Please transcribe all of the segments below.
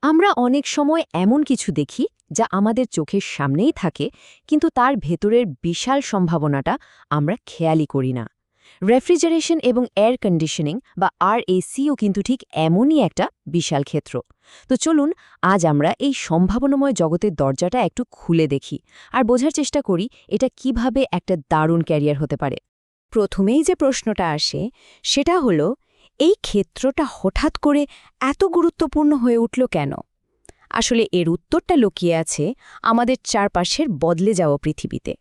আমরা অনেক সময় এমন কিছু দেখি যা আমাদের চোখের সামনেই থাকে, কিন্তু তার ভেতরের বিশাল সম্ভাবনাটা আমরা খেয়ালই করি না। রেফ্রিজারেশন এবং এয়ার কন্ডিশনিং বা RACও কিন্তু ঠিক এমনই একটা বিশাল ক্ষেত্র। তো চলুন আজ আমরা এই সম্ভাবনাময় জগতের দরজাটা একটু খুলে দেখি আর বোঝার চেষ্টা করি এটা কিভাবে একটা দারুণ ক্যারিয়ার হতে পারে। প্রথমেই যে প্রশ্নটা আসে সেটা হলো, এই ক্ষেত্রটা হঠাৎ করে এত গুরুত্বপূর্ণ হয়ে উঠল কেন? আসলে এর উত্তরটা লুকিয়ে আছে আমাদের চারপাশের বদলে যাওয়া পৃথিবীতে।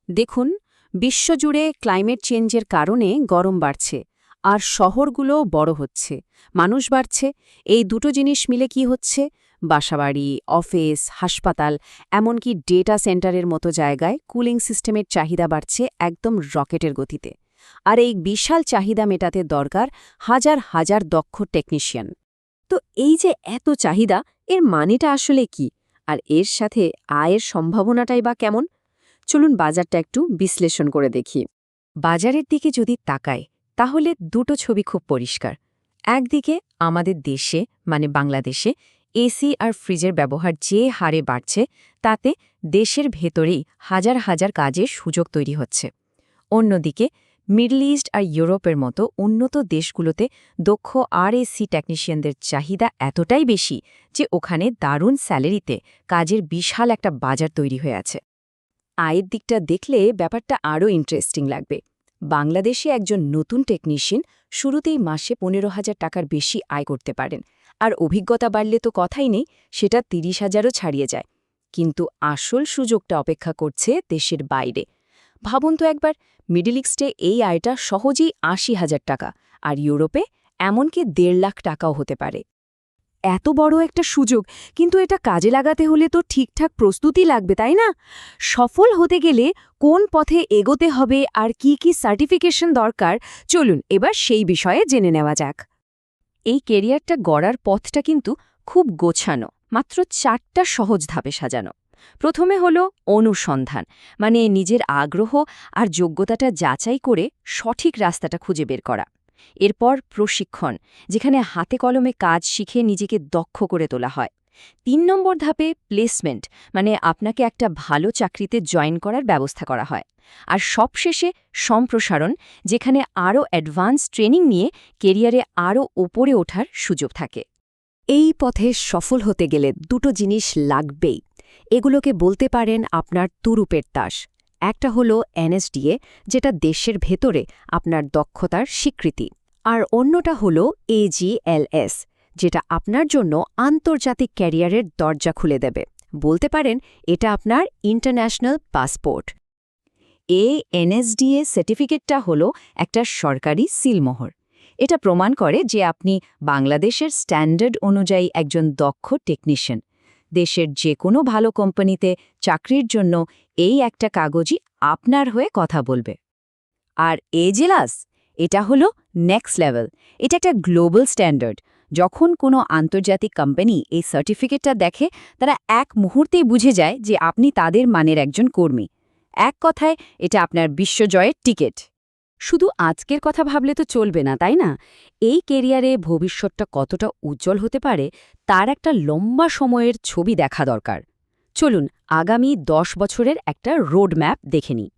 দেখুন, বিশ্বজুড়ে ক্লাইমেট চেঞ্জের কারণে গরম বাড়ছে, আর শহরগুলোও বড় হচ্ছে, মানুষ বাড়ছে। এই দুটো জিনিস মিলে কি হচ্ছে? বাসাবাড়ি, অফিস, হাসপাতাল, এমনকি ডেটা সেন্টারের মতো জায়গায় কুলিং সিস্টেমের চাহিদা বাড়ছে একদম রকেটের গতিতে। আর এই বিশাল চাহিদা মেটাতে দরকার হাজার হাজার দক্ষ টেকনিশিয়ান। তো এই যে এত চাহিদা, এর মানেটা আসলে কি? আর এর সাথে আয়ের সম্ভাবনাটাই বা কেমন? চলুন বাজারটা একটু বিশ্লেষণ করে দেখি। বাজারের দিকে যদি তাকাই, তাহলে দুটো ছবি খুব পরিষ্কার। একদিকে আমাদের দেশে মানে বাংলাদেশে এসি আর ফ্রিজের ব্যবহার যে হারে বাড়ছে, তাতে দেশের ভেতরেই হাজার হাজার কাজের সুযোগ তৈরি হচ্ছে। অন্যদিকে মিডল ইস্ট আর ইউরোপের মতো উন্নত দেশগুলোতে দক্ষ RAC টেকনিশিয়ানদের চাহিদা এতটাই বেশি যে ওখানে দারুণ স্যালারিতে কাজের বিশাল একটা বাজার তৈরি হয়ে আছে। আয়ের দিকটা দেখলে ব্যাপারটা আরও ইন্টারেস্টিং লাগবে। বাংলাদেশে একজন নতুন টেকনিশিয়ান শুরুতেই মাসে 15,000 টাকার বেশি আয় করতে পারেন, আর অভিজ্ঞতা বাড়লে তো কথাই নেই, সেটা 30,000ও ছাড়িয়ে যায়। কিন্তু আসল সুযোগটা অপেক্ষা করছে দেশের বাইরে। ভাবুন তো একবার, মিডল ইস্টে এই আয়টা সহজেই 80,000 টাকা, আর ইউরোপে এমনকি 1.5 লাখ টাকাও হতে পারে। এত বড় একটা সুযোগ, কিন্তু এটা কাজে লাগাতে হলে তো ঠিকঠাক প্রস্তুতি লাগবে, তাই না? সফল হতে গেলে কোন পথে এগোতে হবে আর কি কি সার্টিফিকেশন দরকার, চলুন এবার সেই বিষয়ে জেনে নেওয়া যাক। এই কেরিয়ারটা গড়ার পথটা কিন্তু খুব গোছানো, মাত্র 4টা সহজ ধাপে সাজানো। প্রথমে হলো অনুসন্ধান, মানে নিজের আগ্রহ আর যোগ্যতাটা যাচাই করে সঠিক রাস্তাটা খুঁজে বের করা। এরপর প্রশিক্ষণ, যেখানে হাতে কলমে কাজ শিখে নিজেকে দক্ষ করে তোলা হয়। 3 নম্বর ধাপে প্লেসমেন্ট, মানে আপনাকে একটা ভালো চাকরিতে জয়েন করার ব্যবস্থা করা হয়। আর সবশেষে সম্প্রসারণ, যেখানে আরও অ্যাডভান্স ট্রেনিং নিয়ে কেরিয়ারে আরও ওপরে ওঠার সুযোগ থাকে। এই পথে সফল হতে গেলে দুটো জিনিস লাগবেই। এগুলোকে বলতে পারেন আপনার তুরুপের তাস। একটা হলো NSDA, যেটা দেশের ভেতরে আপনার দক্ষতার স্বীকৃতি, আর অন্যটা হলো AGLS, যেটা আপনার জন্য আন্তর্জাতিক ক্যারিয়ারের দরজা খুলে দেবে। বলতে পারেন এটা আপনার ইন্টারন্যাশনাল পাসপোর্ট। NSDA সার্টিফিকেটটা হলো একটা সরকারি সিলমোহর। এটা প্রমাণ করে যে আপনি বাংলাদেশের স্ট্যান্ডার্ড অনুযায়ী একজন দক্ষ টেকনিশিয়ান। দেশের যে কোনো ভালো কোম্পানিতে চাকরির জন্য এই একটা কাগজই আপনার হয়ে কথা বলবে। আর AGLS, এটা হলো নেক্সট লেভেল। এটা একটা গ্লোবাল স্ট্যান্ডার্ড। যখন কোনো আন্তর্জাতিক কোম্পানি এই সার্টিফিকেটটা দেখে, তারা এক মুহূর্তেই বুঝে যায় যে আপনি তাদের মানের একজন কর্মী। এক কথায়, এটা আপনার বিশ্বজয়ের টিকিট। শুধু আজকের কথা ভাবলে তো চলবে না, তাই না? এই কেরিয়ারে ভবিষ্যৎটা কতটা উজ্জ্বল হতে পারে তার একটা লম্বা সময়ের ছবি দেখা দরকার। চলুন আগামী 10 বছরের একটা রোড ম্যাপ দেখে নিই।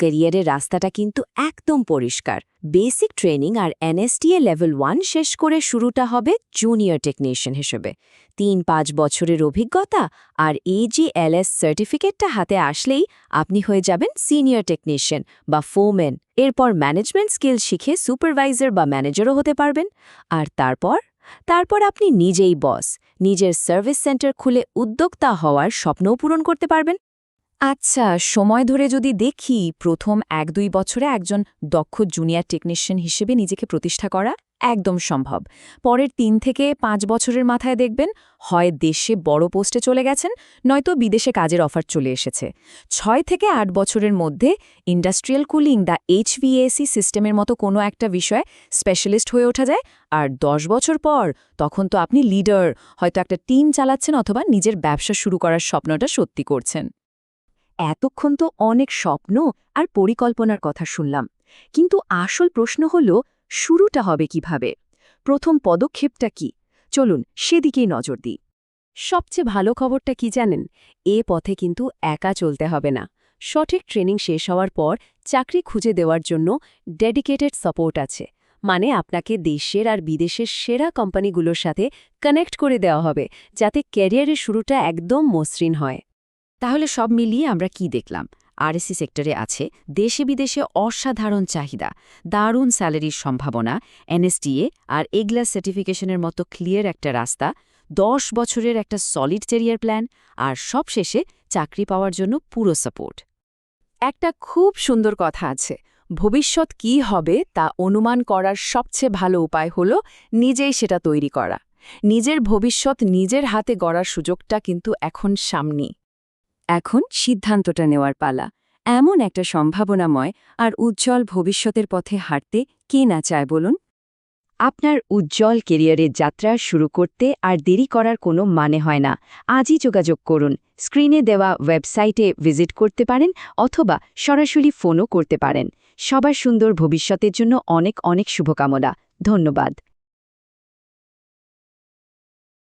ক্যারিয়ারের রাস্তাটা কিন্তু একদম পরিষ্কার। বেসিক ট্রেনিং আর NSDA লেভেল 1 শেষ করে শুরুটা হবে জুনিয়র টেকনিশিয়ান হিসেবে। 3-5 বছরের অভিজ্ঞতা আর AGLS সার্টিফিকেটটা হাতে আসলেই আপনি হয়ে যাবেন সিনিয়র টেকনিশিয়ান বা ফোরম্যান। এরপর ম্যানেজমেন্ট স্কিল শিখে সুপারভাইজার বা ম্যানেজারও হতে পারবেন। আর তারপর আপনি নিজেই বস, নিজের সার্ভিস সেন্টার খুলে উদ্যোক্তা হওয়ার স্বপ্নও পূরণ করতে পারবেন। আচ্ছা, সময় ধরে যদি দেখি, প্রথম 1-2 বছরে একজন দক্ষ জুনিয়র টেকনিশিয়ান হিসেবে নিজেকে প্রতিষ্ঠা করা একদম সম্ভব। পরের 3 থেকে 5 বছরের মাথায় দেখবেন হয় দেশে বড় পোস্টে চলে গেছেন, নয়তো বিদেশে কাজের অফার চলে এসেছে। 6 থেকে 8 বছরের মধ্যে ইন্ডাস্ট্রিয়াল কুলিং বা HVAC সিস্টেমের মতো কোনো একটা বিষয়ে স্পেশালিস্ট হয়ে ওঠা যায়। আর 10 বছর পর তখন তো আপনি লিডার, হয়তো একটা টিম চালাচ্ছেন অথবা নিজের ব্যবসা শুরু করার স্বপ্নটা সত্যি করছেন। এতক্ষণ তো অনেক স্বপ্ন আর পরিকল্পনার কথা শুনলাম, কিন্তু আসল প্রশ্ন হল শুরুটা হবে কিভাবে? প্রথম পদক্ষেপটা কি? চলুন সেদিকেই নজর দিই। সবচেয়ে ভালো খবরটা কি জানেন? এ পথে কিন্তু একা চলতে হবে না। সঠিক ট্রেনিং শেষ হওয়ার পর চাকরি খুঁজে দেওয়ার জন্য ডেডিকেটেড সাপোর্ট আছে। মানে আপনাকে দেশের আর বিদেশের সেরা কোম্পানিগুলোর সাথে কানেক্ট করে দেওয়া হবে, যাতে ক্যারিয়ারের শুরুটা একদম মসৃণ হয়। তাহলে সব মিলিয়ে আমরা কি দেখলাম? আরএসসি সেক্টরে আছে দেশে বিদেশে অসাধারণ চাহিদা, দারুণ স্যালারির সম্ভাবনা, এনএসটিএ আর এগ্লাস সার্টিফিকেশনের মতো ক্লিয়ার একটা রাস্তা, 10 বছরের একটা সলিড ক্যারিয়ার প্ল্যান, আর সবশেষে চাকরি পাওয়ার জন্য পুরো সাপোর্ট। একটা খুব সুন্দর কথা আছে, ভবিষ্যৎ কি হবে তা অনুমান করার সবচেয়ে ভালো উপায় হল নিজেই সেটা তৈরি করা। নিজের ভবিষ্যৎ নিজের হাতে গড়ার সুযোগটা কিন্তু এখন সামনেই। এখন সিদ্ধান্তটা নেওয়ার পালা। এমন একটা সম্ভাবনাময় আর উজ্জ্বল ভবিষ্যতের পথে হাঁটতে কে না চায় বলুন? আপনার উজ্জ্বল কেরিয়ারের যাত্রা শুরু করতে আর দেরি করার কোনো মানে হয় না। আজই যোগাযোগ করুন। স্ক্রিনে দেওয়া ওয়েবসাইটে ভিজিট করতে পারেন অথবা সরাসরি ফোনও করতে পারেন। সবার সুন্দর ভবিষ্যতের জন্য অনেক অনেক শুভকামনা। ধন্যবাদ।